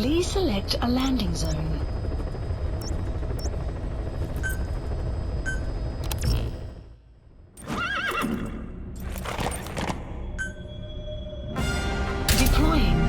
Please select a landing zone. Deploying.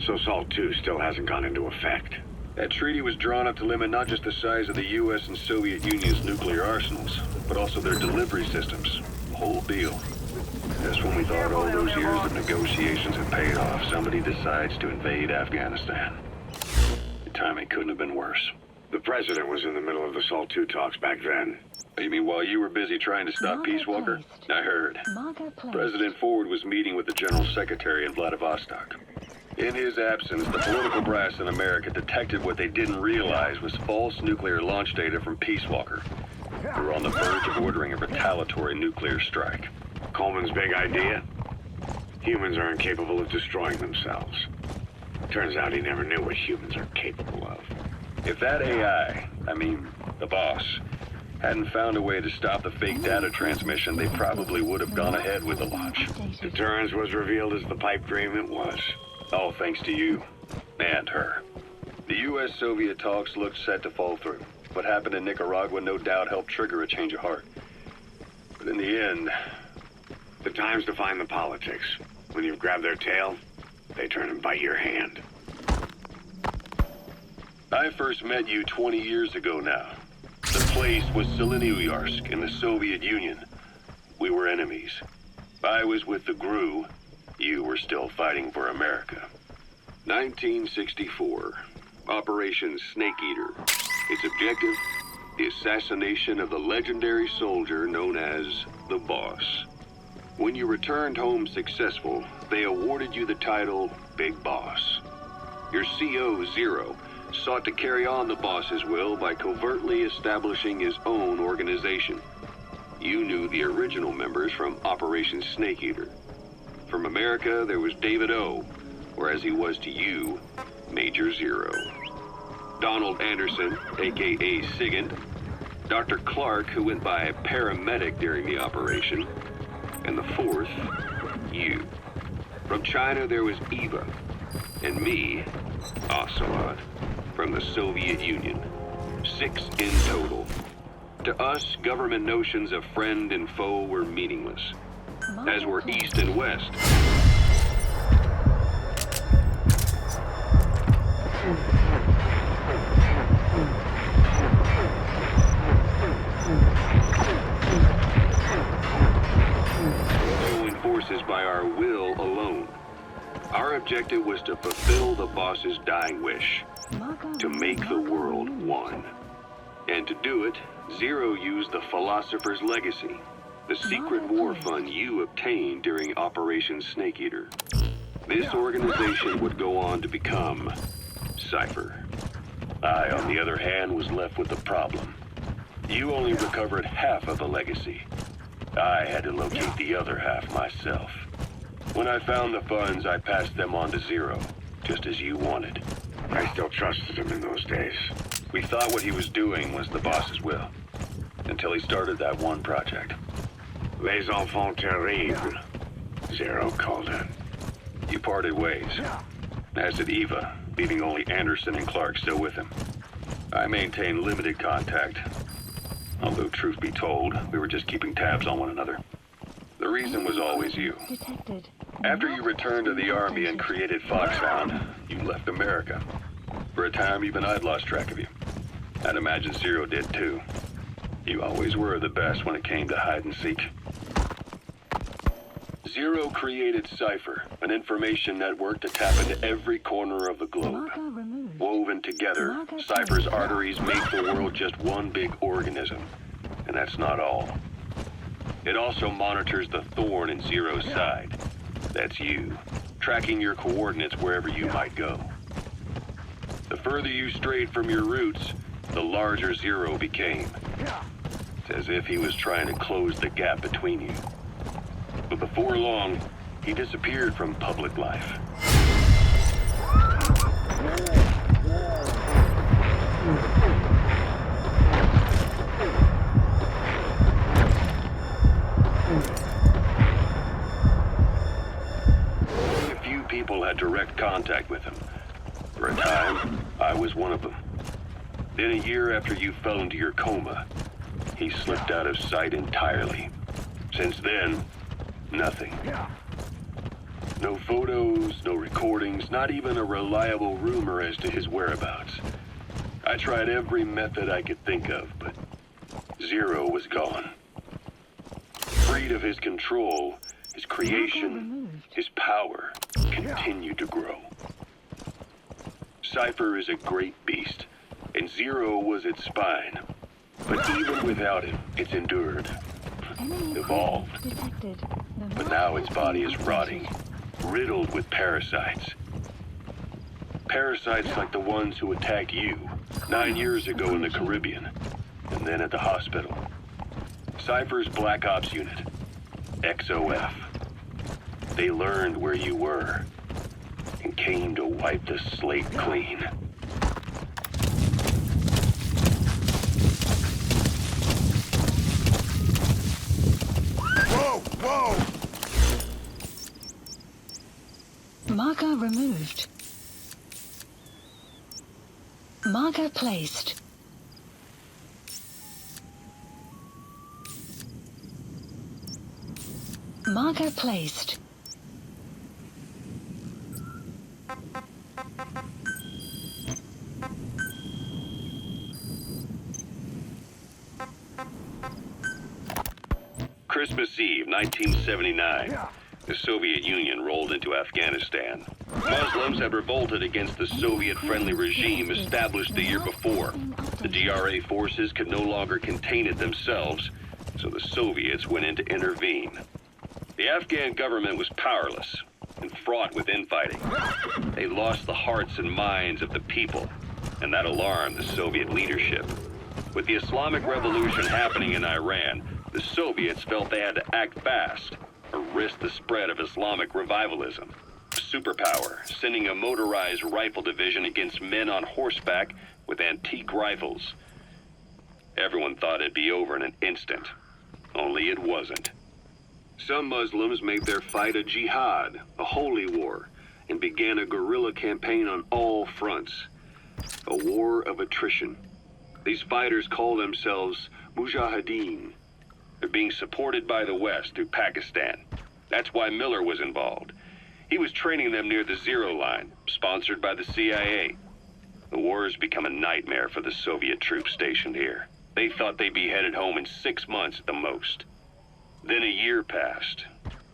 So SALT II still hasn't gone into effect. That treaty was drawn up to limit not just the size of the U.S. and Soviet Union's nuclear arsenals, but also their delivery systems. The whole deal. Just when we thought all those years of negotiations had paid off, somebody decides to invade Afghanistan. The timing couldn't have been worse. The president was in the middle of the SALT II talks back then. You mean while you were busy trying to stop Peace Walker? I heard. President Ford was meeting with the General Secretary in Vladivostok. In his absence, the political brass in America detected what they didn't realize was false nuclear launch data from Peace Walker. We were on the verge of ordering a retaliatory nuclear strike. Coleman's big idea? Humans are incapable of destroying themselves. Turns out he never knew what humans are capable of. If that AI, the boss, hadn't found a way to stop the fake data transmission, they probably would have gone ahead with the launch. Deterrence was revealed as the pipe dream it was. All thanks to you. And her. The U.S.-Soviet talks looked set to fall through. What happened in Nicaragua no doubt helped trigger a change of heart. But in the end... The time's to find the politics. When you've grabbed their tail, they turn and bite your hand. I first met you 20 years ago now. The place was Selenouyarsk in the Soviet Union. We were enemies. I was with the GRU. You were still fighting for America. 1964. Operation Snake Eater. Its objective? The assassination of the legendary soldier known as the Boss. When you returned home successful, they awarded you the title Big Boss. Your CO, Zero, sought to carry on the boss's will by covertly establishing his own organization. You knew the original members from Operation Snake Eater. From America, there was David O, or as he was to you, Major Zero. Donald Anderson, aka Sigint, Dr. Clark, who went by paramedic during the operation, and the fourth, you. From China, there was Eva, and me, Ocelot, from the Soviet Union. 6 in total. To us, government notions of friend and foe were meaningless, as were East and West. Forces by our will alone. Our objective was to fulfill the boss's dying wish, to make the world one. And to do it, Zero used the Philosopher's Legacy, the secret war fund you obtained during Operation Snake Eater. This organization would go on to become Cypher. I, on the other hand, was left with the problem. You only recovered half of the legacy. I had to locate the other half myself. When I found the funds, I passed them on to Zero, just as you wanted. I still trusted him in those days. We thought what he was doing was the boss's will, until he started that one project. Les enfants terribles, Zero called it. You parted ways, as did Eva, leaving only Anderson and Clark still with him. I maintained limited contact, although truth be told, we were just keeping tabs on one another. The reason was always you. Detected. After you returned to the Army and created Foxhound, you left America. For a time, even I'd lost track of you. I'd imagine Zero did too. You always were the best when it came to hide and seek. Zero created Cypher, an information network to tap into every corner of the globe. Marker removed. Woven together, Marker Cypher's changed. arteries make the world just one big organism. And that's not all. It also monitors the thorn in Zero's side. That's you, tracking your coordinates wherever you might go. The further you strayed from your roots, the larger Zero became. It's as if he was trying to close the gap between you. But before long, he disappeared from public life. A few people had direct contact with him. For a time, I was one of them. Then a year after you fell into your coma, he slipped out of sight entirely. Since then, nothing. No photos, no recordings, not even a reliable rumor as to his whereabouts. I tried every method I could think of, but Zero was gone. Freed of his control, his creation, his power continued to grow. Cypher is a great beast, and Zero was its spine. But even without it, it's endured, evolved. Detected. The But now its body is rotting, riddled with parasites. Parasites like the ones who attacked you 9 years ago in the Caribbean, and then at the hospital. Cypher's Black Ops Unit, XOF. They learned where you were, and came to wipe the slate clean. Whoa! Marker removed. Marker placed. Marker placed. Christmas Eve, 1979. The Soviet Union rolled into Afghanistan. Muslims had revolted against the Soviet-friendly regime established the year before. The DRA forces could no longer contain it themselves, so the Soviets went in to intervene. The Afghan government was powerless and fraught with infighting. They lost the hearts and minds of the people, and that alarmed the Soviet leadership. With the Islamic Revolution happening in Iran, the Soviets felt they had to act fast or risk the spread of Islamic revivalism. Superpower, sending a motorized rifle division against men on horseback with antique rifles. Everyone thought it'd be over in an instant, only it wasn't. Some Muslims made their fight a jihad, a holy war, and began a guerrilla campaign on all fronts. A war of attrition. These fighters call themselves Mujahideen. They're being supported by the West through Pakistan. That's why Miller was involved. He was training them near the Zero Line, sponsored by the CIA. The war has become a nightmare for the Soviet troops stationed here. They thought they'd be headed home in 6 months at the most. Then a year passed.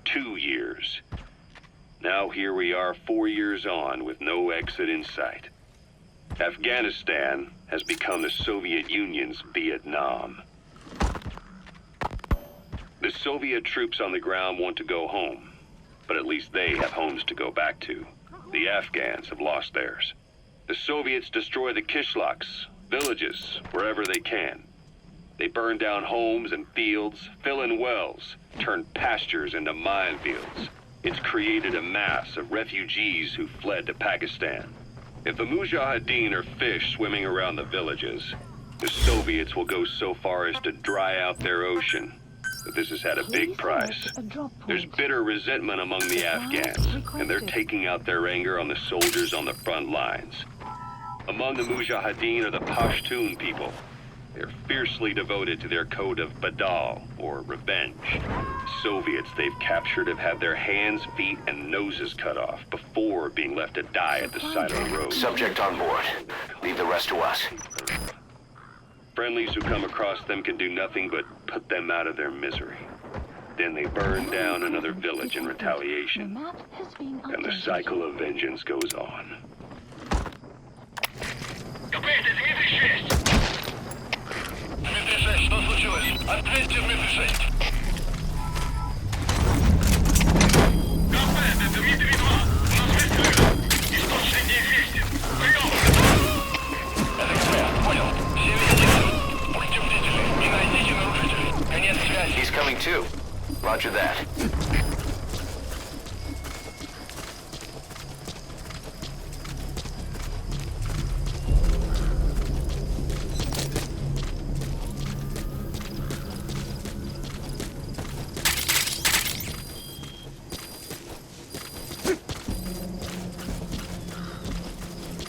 2 years. Now here we are 4 years on with no exit in sight. Afghanistan has become the Soviet Union's Vietnam. The Soviet troops on the ground want to go home, but at least they have homes to go back to. The Afghans have lost theirs. The Soviets destroy the kishlaks, villages, wherever they can. They burn down homes and fields, fill in wells, turn pastures into minefields. It's created a mass of refugees who fled to Pakistan. If the Mujahideen are fish swimming around the villages, the Soviets will go so far as to dry out their ocean. But this has had a big price. There's bitter resentment among the Afghans, and they're taking out their anger on the soldiers on the front lines. Among the Mujahideen are the Pashtun people. They're fiercely devoted to their code of Badal, or revenge. Soviets they've captured have had their hands, feet, and noses cut off before being left to die at the side of the road. Subject on board. Leave the rest to us. Friendlies who come across them can do nothing but put them out of their misery. Then they burn down another village in retaliation. And the cycle of vengeance goes on. Что случилось? Ответьте в МФ-6. Кафе, это Дмитрий-2. У нас вертолет. Источник неизвестен. Прием! Это КП, понял. Все видите. Будьте бдительны и найдите нарушителей. Конец связи. He's coming too. Roger that.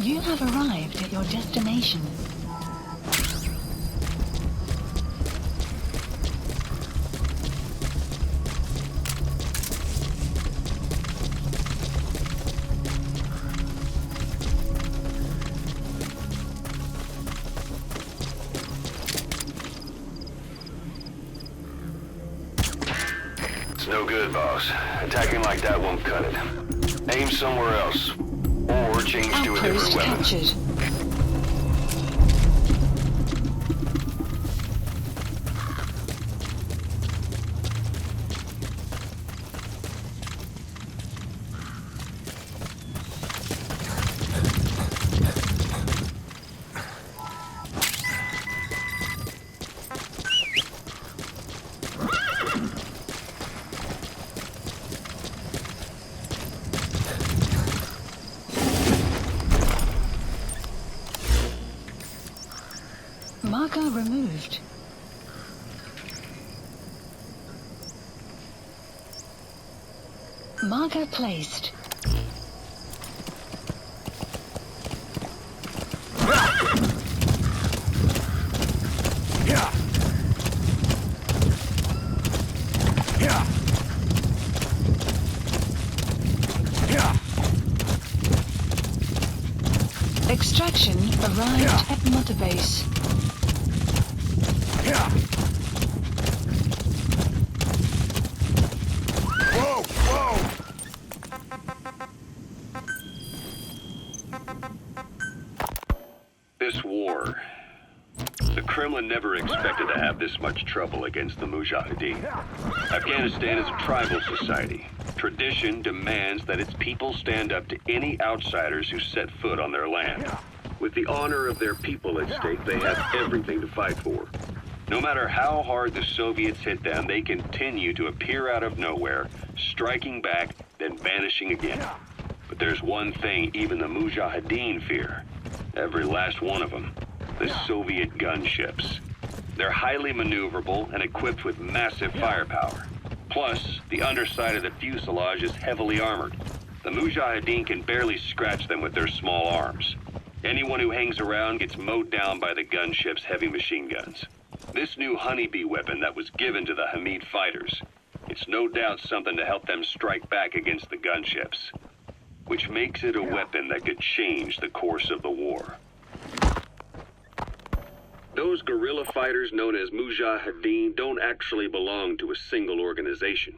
You have arrived at your destination. It's no good, boss. Attacking like that won't cut it. Aim somewhere else. Or change to a different Outpost weapon. captured. Marker removed. Marker placed. Extraction arrived at Mother Base. Whoa! Whoa! This war. The Kremlin never expected to have this much trouble against the Mujahideen. Afghanistan is a tribal society. Tradition demands that its people stand up to any outsiders who set foot on their land. With the honor of their people at stake, they have everything to fight for. No matter how hard the Soviets hit them, they continue to appear out of nowhere, striking back, then vanishing again. But there's one thing even the Mujahideen fear. Every last one of them. The Soviet gunships. They're highly maneuverable and equipped with massive firepower. Plus, the underside of the fuselage is heavily armored. The Mujahideen can barely scratch them with their small arms. Anyone who hangs around gets mowed down by the gunship's heavy machine guns. This new honeybee weapon that was given to the Hamid fighters, it's no doubt something to help them strike back against the gunships, which makes it a weapon that could change the course of the war. Those guerrilla fighters known as Mujahideen don't actually belong to a single organization.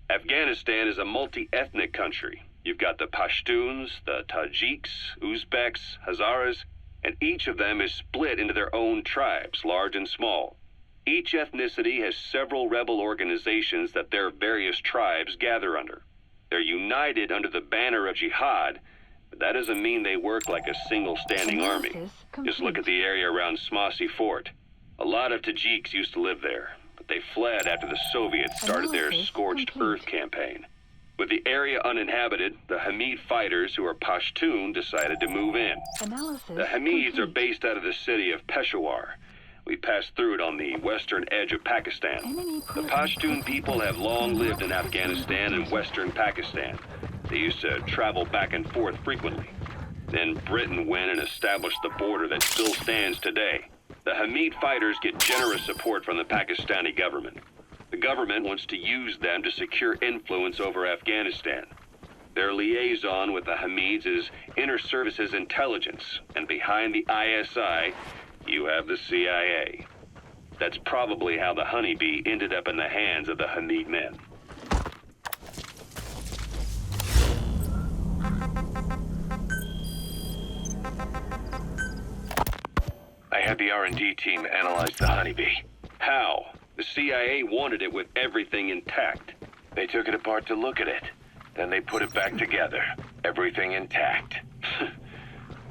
Afghanistan is a multi-ethnic country. You've got the Pashtuns, the Tajiks, Uzbeks, Hazaras, and each of them is split into their own tribes, large and small. Each ethnicity has several rebel organizations that their various tribes gather under. They're united under the banner of jihad, but that doesn't mean they work like a single standing army. Just look at the area around Smasy Fort. A lot of Tajiks used to live there, but they fled after the Soviets started their Scorched Earth campaign. With the area uninhabited, the Hamid fighters, who are Pashtun, decided to move in. The Hamids are based out of the city of Peshawar. We passed through it on the western edge of Pakistan. The Pashtun people have long lived in Afghanistan and western Pakistan. They used to travel back and forth frequently. Then Britain went and established the border that still stands today. The Hamid fighters get generous support from the Pakistani government. The government wants to use them to secure influence over Afghanistan. Their liaison with the Hamids is Inter Services Intelligence, and behind the ISI, you have the CIA. That's probably how the honeybee ended up in the hands of the Hamid men. I had the R&D team analyze the honeybee. How? The CIA wanted it with everything intact. They took it apart to look at it. Then they put it back together. Everything intact.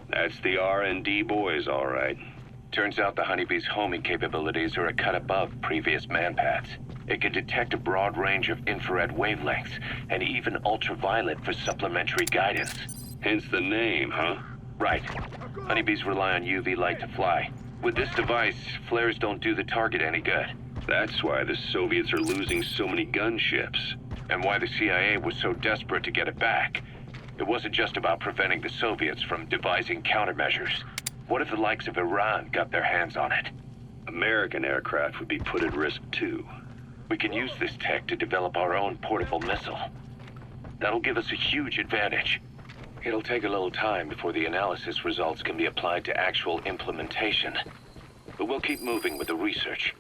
That's the R&D boys, all right. Turns out the honeybee's homing capabilities are a cut above previous manpads. It can detect a broad range of infrared wavelengths, and even ultraviolet for supplementary guidance. Hence the name, huh? Right. Honeybees rely on UV light to fly. With this device, flares don't do the target any good. That's why the Soviets are losing so many gunships. And why the CIA was so desperate to get it back. It wasn't just about preventing the Soviets from devising countermeasures. What if the likes of Iran got their hands on it? American aircraft would be put at risk too. We can use this tech to develop our own portable missile. That'll give us a huge advantage. It'll take a little time before the analysis results can be applied to actual implementation. But we'll keep moving with the research.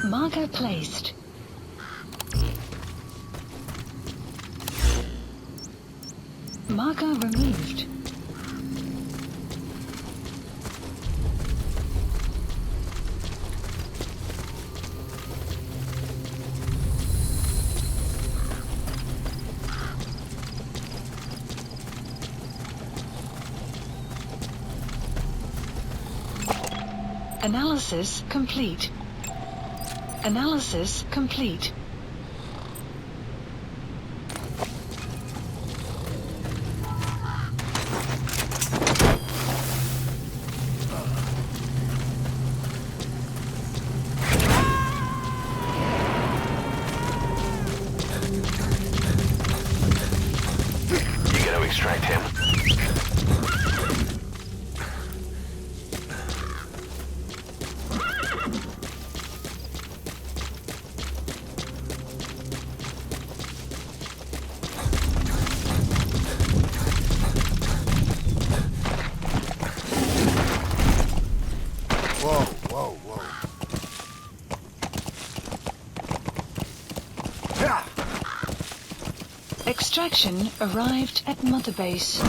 Marker placed. Marker removed. Analysis complete. Analysis complete. You gotta extract him. Extraction arrived at Mother Base.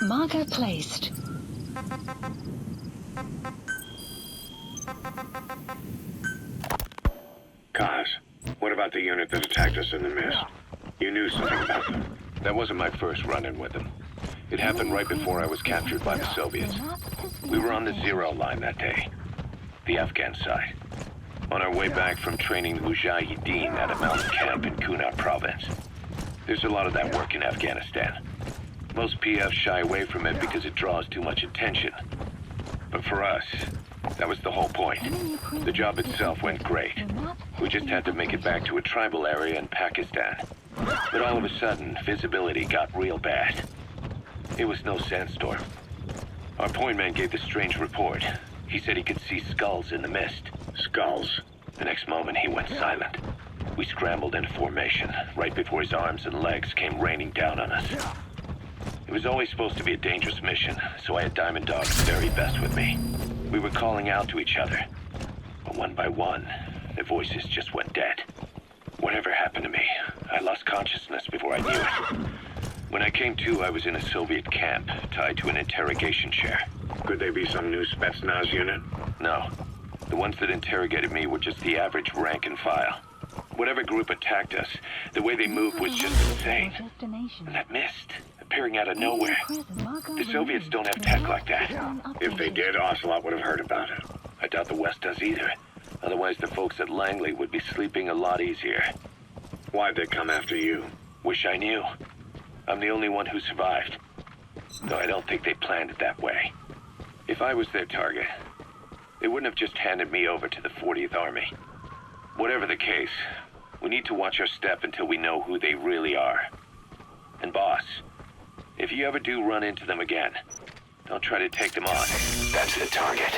Marker placed. Kaz, what about the unit that attacked us in the mist? You knew something about them. That wasn't my first run-in with them. It happened right before I was captured by the Soviets. We were on the zero line that day, the Afghan side, on our way back from training the Mujahideen at a mountain camp in Kunar province. There's a lot of that work in Afghanistan. Most PFs shy away from it because it draws too much attention. But for us, that was the whole point. The job itself went great. We just had to make it back to a tribal area in Pakistan. But all of a sudden, visibility got real bad. It was no sandstorm. Our point man gave this strange report. He said he could see skulls in the mist. Skulls. The next moment, he went silent. We scrambled into formation, right before his arms and legs came raining down on us. It was always supposed to be a dangerous mission, so I had Diamond Dog's very best with me. We were calling out to each other. But one by one, the voices just went dead. Whatever happened to me, I lost consciousness before I knew it. When I came to, I was in a Soviet camp, tied to an interrogation chair. Could they be some new Spetsnaz unit? No. The ones that interrogated me were just the average rank and file. Whatever group attacked us, the way they moved was just insane. And that mist, appearing out of nowhere. The Soviets don't have tech like that. If they did, Ocelot would have heard about it. I doubt the West does either. Otherwise, the folks at Langley would be sleeping a lot easier. Why'd they come after you? Wish I knew. I'm the only one who survived. Though I don't think they planned it that way. If I was their target, they wouldn't have just handed me over to the 40th Army. Whatever the case, we need to watch our step until we know who they really are. And boss, if you ever do run into them again, don't try to take them on. That's the target.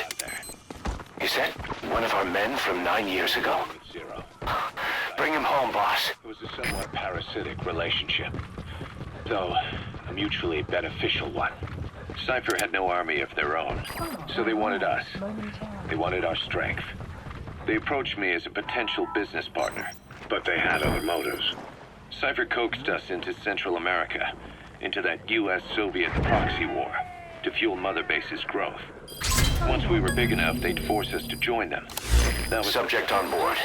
Is that one of our men from 9 years ago? Zero. Bring him home, boss. It was a somewhat parasitic relationship, though a mutually beneficial one. Cypher had no army of their own, so they wanted us. They wanted our strength. They approached me as a potential business partner. But they had other motives. Cypher coaxed us into Central America, into that US-Soviet proxy war, to fuel Mother Base's growth. Once we were big enough, they'd force us to join them. That was Subject on board.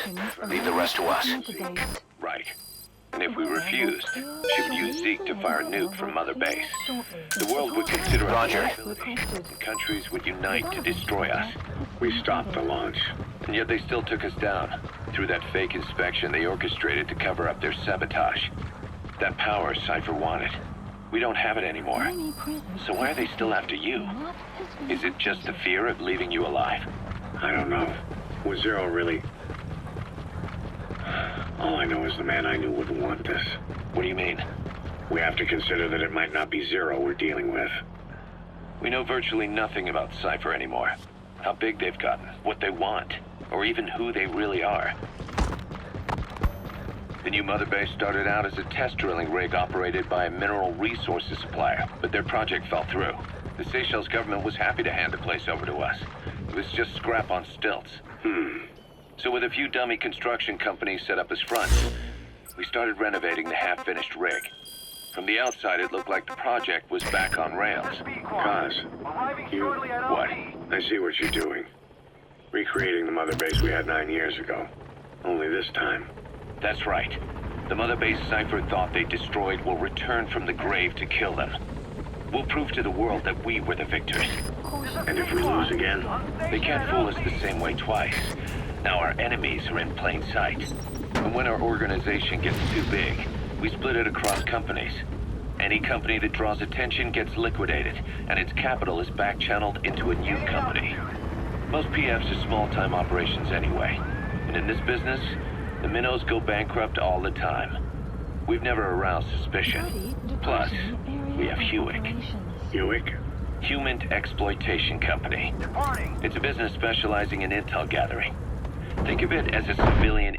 Leave the rest to us. right. And if we refused, she would use Zeke to fire a nuke from Mother Base. The world would consider us Roger. a liability, and countries would unite to destroy us. We stopped the launch. And yet they still took us down. Through that fake inspection they orchestrated to cover up their sabotage. That power Cypher wanted. We don't have it anymore. So why are they still after you? Is it just the fear of leaving you alive? I don't know. Was Zero really... All I know is the man I knew wouldn't want this. What do you mean? We have to consider that it might not be Zero we're dealing with. We know virtually nothing about Cypher anymore. How big they've gotten, what they want, or even who they really are. The new Mother Base started out as a test drilling rig operated by a mineral resources supplier, but their project fell through. The Seychelles government was happy to hand the place over to us. It was just scrap on stilts. So with a few dummy construction companies set up as fronts, we started renovating the half-finished rig. From the outside, it looked like the project was back on rails. Kaz, What? I see what you're doing. Recreating the Mother Base we had 9 years ago. Only this time. That's right. The Mother Base Cypher thought they destroyed will return from the grave to kill them. We'll prove to the world that we were the victors. And if we lose again? They can't fool us the same way twice. Now our enemies are in plain sight. And when our organization gets too big, we split it across companies. Any company that draws attention gets liquidated, and its capital is back-channeled into a new company. Most PFs are small-time operations anyway. And in this business, the minnows go bankrupt all the time. We've never aroused suspicion. Plus, we have Hewick. Hewick? Human Exploitation Company. It's a business specializing in intel gathering. Think of it as a civilian